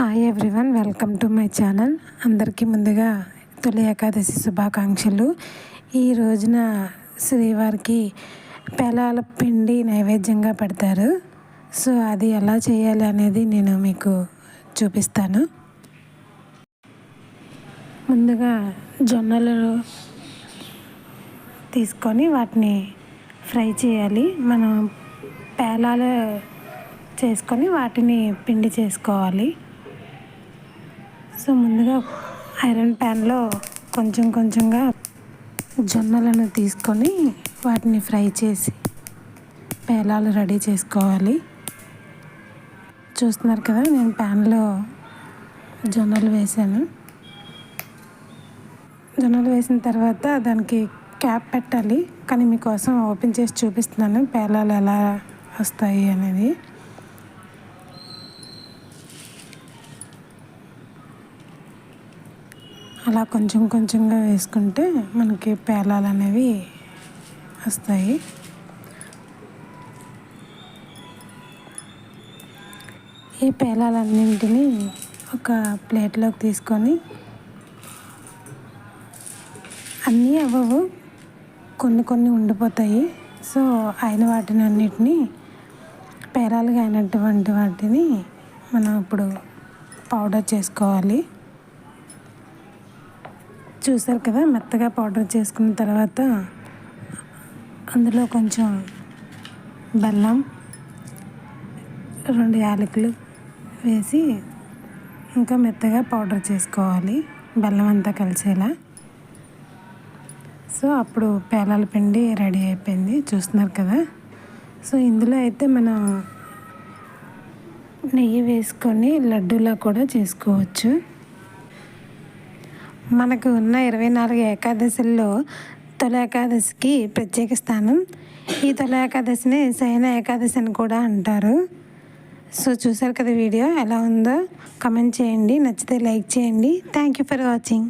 Hi everyone, welcome to my channel. అందరికీ ముందుగా తొలి ఏకాదశి శుభాకాంక్షలు. ఈ రోజున శ్రీవారికి పేలాల పిండి నైవేద్యంగా పెడతారు. సో అది ఎలా చేయాలి అనేది నేను మీకు చూపిస్తాను. ముందుగా జొన్నలు తీసుకొని వాటిని ఫ్రై చేయాలి. మనం పేలాలు చేసుకొని వాటిని పిండి చేసుకోవాలి. సో ముందుగా ఐరన్ ప్యాన్లో కొంచెంగా జొన్నలను తీసుకొని వాటిని ఫ్రై చేసి పేలాలు రెడీ చేసుకోవాలి. చూస్తున్నారు కదా, నేను ప్యాన్లో జొన్నలు వేసాను. జొన్నలు వేసిన తర్వాత దానికి క్యాప్ పెట్టాలి, కానీ మీకోసం ఓపెన్ చేసి చూపిస్తున్నాను పేలాలు ఎలా వస్తాయి అనేది. అలా కొంచెంగా వేసుకుంటే మనకి పేలాలు అనేవి వస్తాయి. ఈ పేలాలన్నింటినీ ఒక ప్లేట్లోకి తీసుకొని, అన్నీ అవ్వవు, కొన్ని ఉండిపోతాయి. సో అయిన వాటిని అన్నిటినీ పేలాలుగా అయినటువంటి వాటిని మనం ఇప్పుడు పౌడర్ చేసుకోవాలి. చూసారు కదా, మెత్తగా పౌడర్ చేసుకున్న తర్వాత అందులో కొంచెం బెల్లం, 2 యాలకులు వేసి ఇంకా మెత్తగా పౌడర్ చేసుకోవాలి, బెల్లం అంతా కలిసేలా. సో అప్పుడు పేలాల పిండి రెడీ అయిపోయింది. చూస్తున్నారు కదా. సో ఇందులో అయితే మనం నెయ్యి వేసుకొని లడ్డూలా కూడా చేసుకోవచ్చు. మనకు ఉన్న 24 ఏకాదశుల్లో తొలి ఏకాదశికి ప్రత్యేక స్థానం. ఈ తొలి ఏకాదశిని శయన ఏకాదశి అని కూడా అంటారు. సో చూసారు కదా, వీడియో ఎలా ఉందో కమెంట్ చేయండి, నచ్చితే లైక్ చేయండి. Thank you for watching.